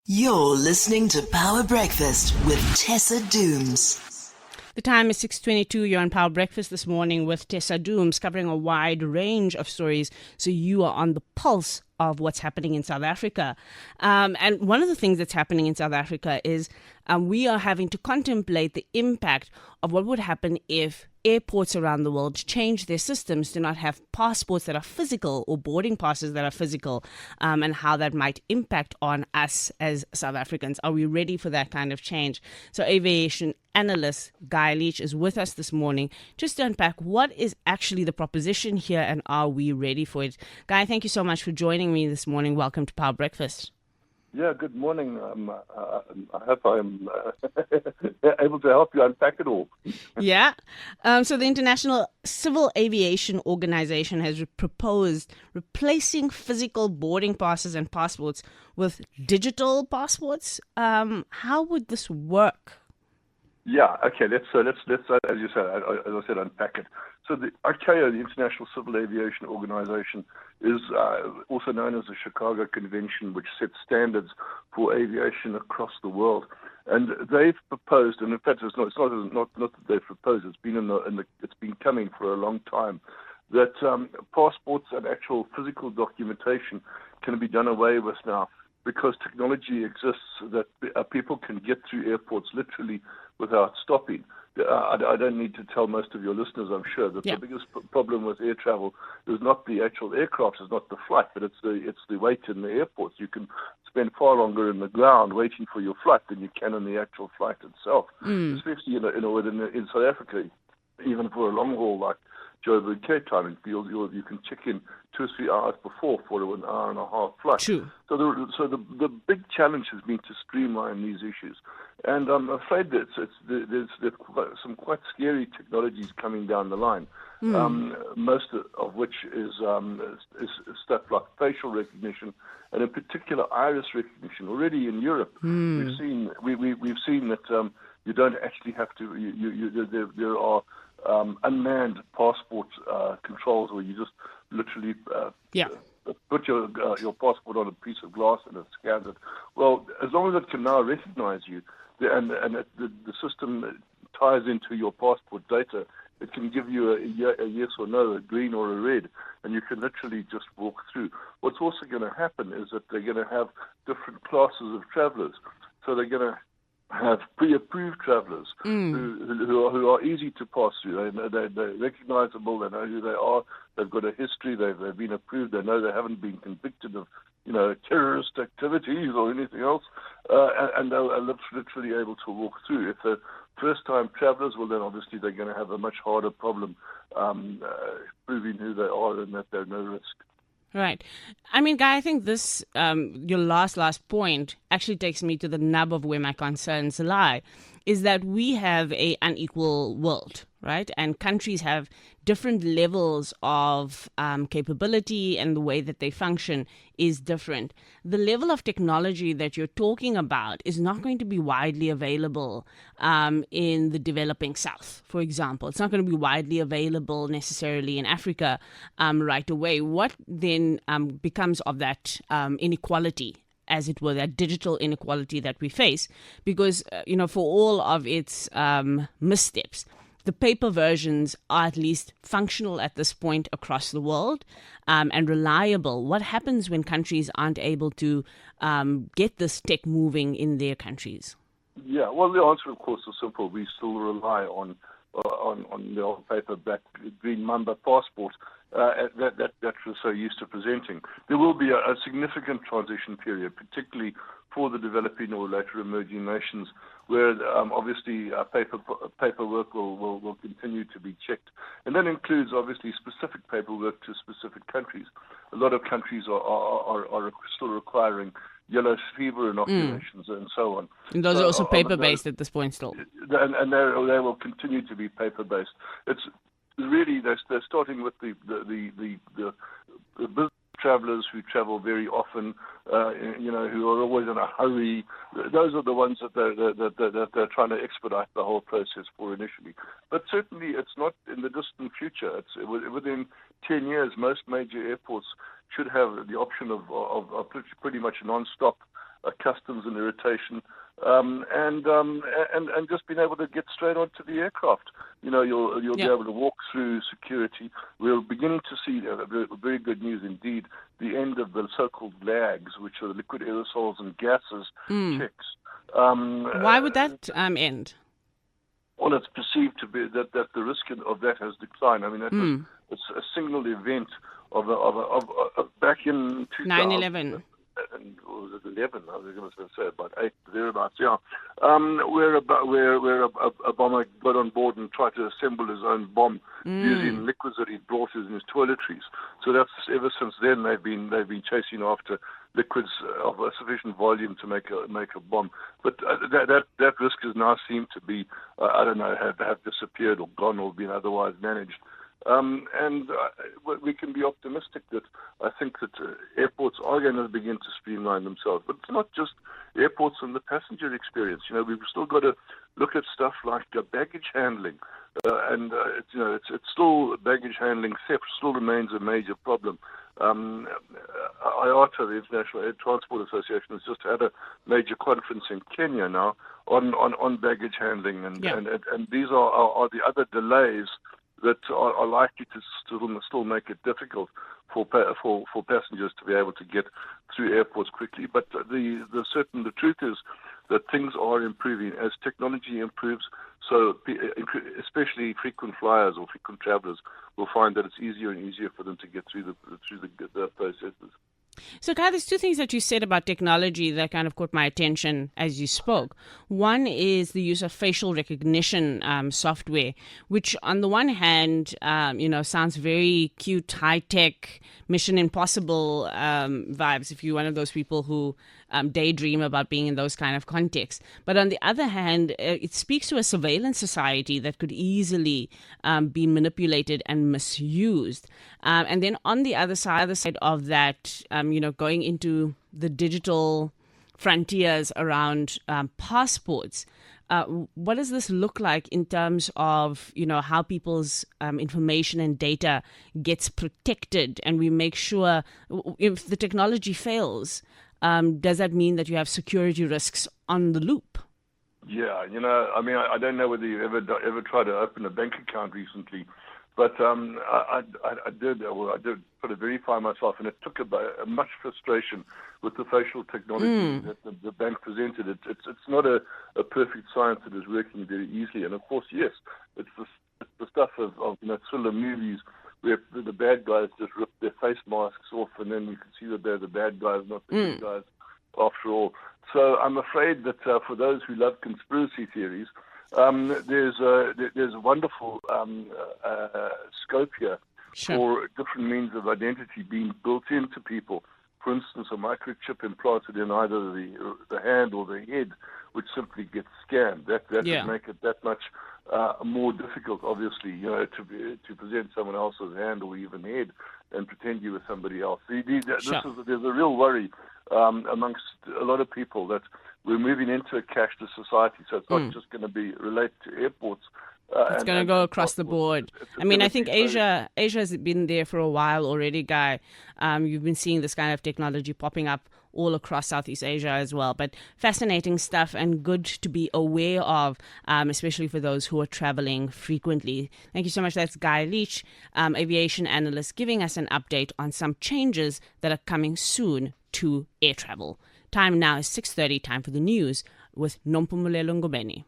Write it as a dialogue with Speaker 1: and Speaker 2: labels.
Speaker 1: You're listening to Power Breakfast with Tessa Dooms.
Speaker 2: The time is 6:22. You're on Power Breakfast this morning with Tessa Dooms, covering a wide range of stories, so you are on the pulse of what's happening in South Africa. And one of the things that's happening in South Africa is we are having to contemplate the impact of what would happen if airports around the world change their systems to not have passports that are physical or boarding passes that are physical, and how that might impact on us as South Africans. Are we ready for that kind of change? So aviation analyst Guy Leach is with us this morning just to unpack what is actually the proposition here and are we ready for it. Guy, thank you so much for joining me this morning. Welcome to Power Breakfast.
Speaker 3: Yeah, good morning. I hope I'm able to help you unpack it all.
Speaker 2: Yeah. So the International Civil Aviation Organization has proposed replacing physical boarding passes and passports with digital passports. How would this work?
Speaker 3: Yeah, okay. Let's as you said, as I said, unpack it. So the ICAO, the International Civil Aviation Organization, is also known as the Chicago Convention, which sets standards for aviation across the world. And they've proposed, and in fact, it's not that they've proposed. It's been it's been coming for a long time, that passports and actual physical documentation can be done away with now, because technology exists that people can get through airports literally without stopping. I don't need to tell most of your listeners, I'm sure, that the biggest problem with air travel is not the actual aircraft, is not the flight, but it's the wait in the airports. You can spend far longer in the ground waiting for your flight than you can in the actual flight itself, especially in South Africa, even for a long haul like Joburg, Cape Town, you can check in 2 or 3 hours before for an hour and a half flight.
Speaker 2: True.
Speaker 3: So the big challenge has been to streamline these issues, and I'm afraid that there's some quite scary technologies coming down the line. Most of which is stuff like facial recognition, and in particular iris recognition. Already in Europe, we've seen that you don't actually have to. There are unmanned passport controls where you just literally put your passport on a piece of glass and it scans it. Well, as long as it can now recognize you, and the system ties into your passport data, it can give you a yes or no, a green or a red, and you can literally just walk through. What's also going to happen is that they're going to have different classes of travelers. So they're going to have pre-approved travelers who are easy to pass through. They're recognizable. They know who they are. They've got a history. They've been approved. They know they haven't been convicted of terrorist activities or anything else, and they're literally able to walk through. If they're first-time travelers, well, then obviously they're going to have a much harder problem proving who they are and that they're no risk.
Speaker 2: Right. I mean, Guy, I think this, your last point actually takes me to the nub of where my concerns lie, is that we have an unequal world, right? And countries have different levels of capability, and the way that they function is different. The level of technology that you're talking about is not going to be widely available in the developing South, for example. It's not going to be widely available necessarily in Africa right away. What then becomes of that inequality, as it were, that digital inequality that we face? Because, for all of its missteps, the paper versions are at least functional at this point across the world, and reliable. What happens when countries aren't able to get this tech moving in their countries? Yeah,
Speaker 3: well, the answer, of course, is simple. We still rely on the old paper black green mamba passport that we're so used to presenting. There will be a significant transition period, particularly for the developing or later emerging nations, where obviously paperwork will continue to be checked. And that includes obviously specific paperwork to specific countries. A lot of countries are still requiring yellow fever inoculations and so on.
Speaker 2: And those are also paper-based at this point still.
Speaker 3: And they will continue to be paper-based. It's really, they're starting with the business travelers who travel very often, who are always in a hurry. Those are the ones that they're trying to expedite the whole process for initially. But certainly it's not in the distant future. It's within 10 years, most major airports should have the option of pretty much non-stop customs and irritation, and just being able to get straight onto the aircraft. You'll be able to walk through security. We're beginning to see very good news indeed. The end of the so-called lags, which are the liquid aerosols and gases checks.
Speaker 2: Why would that end?
Speaker 3: Well, it's perceived to be that the risk of that has declined. I mean, that was a single event of back in
Speaker 2: 9/11.
Speaker 3: And was it 11? I was going to say about 8 thereabouts. Yeah, where a bomber got on board and tried to assemble his own bomb using liquids that he'd brought in his toiletries. So that's ever since then they've been chasing after liquids of a sufficient volume to make a bomb. But that risk has now seemed to be have disappeared or gone or been otherwise managed. And we can be optimistic that I think that airports are going to begin to streamline themselves. But it's not just airports and the passenger experience. We've still got to look at stuff like baggage handling, and it's still baggage handling theft still remains a major problem. IATA, the International Air Transport Association, has just had a major conference in Kenya now on baggage handling, and these are the other delays that are likely to still make it difficult for passengers to be able to get through airports quickly. But the truth is that things are improving as technology improves. So especially frequent flyers or frequent travelers will find that it's easier and easier for them to get through the processes.
Speaker 2: So, Guy, there's two things that you said about technology that kind of caught my attention as you spoke. One is the use of facial recognition software, which on the one hand, sounds very cute, high-tech, Mission Impossible vibes, if you're one of those people who daydream about being in those kind of contexts. But on the other hand, it speaks to a surveillance society that could easily be manipulated and misused. And then on the other side of that, going into the digital frontiers around passports, what does this look like in terms of, how people's information and data gets protected, and we make sure if the technology fails, does that mean that you have security risks on the loop?
Speaker 3: Yeah, I don't know whether you ever tried to open a bank account recently, but I did sort of verify myself, and it took much frustration with the facial technology that the bank presented. It's not a perfect science that is working very easily, and of course, yes, it's the stuff of thriller movies where the bad guys just rip their face masks off, and then you can see that they're the bad guys, not the good guys, after all. So I'm afraid that for those who love conspiracy theories, there's a wonderful scope here for different means of identity being built into people. For instance, a microchip implanted in either the hand or the head, which simply gets scanned. That would make it that much more difficult, obviously, to present someone else's hand or even head and pretend you were somebody else. There's a real worry amongst a lot of people that we're moving into a cashless society, so it's not just going to be related to airports.
Speaker 2: It's going to go across the board. I think Asia has been there for a while already, Guy. You've been seeing this kind of technology popping up all across Southeast Asia as well. But fascinating stuff and good to be aware of, especially for those who are traveling frequently. Thank you so much. That's Guy Leach, aviation analyst, giving us an update on some changes that are coming soon to air travel. Time now is 6:30, time for the news with Nompumulelo Ngobeni.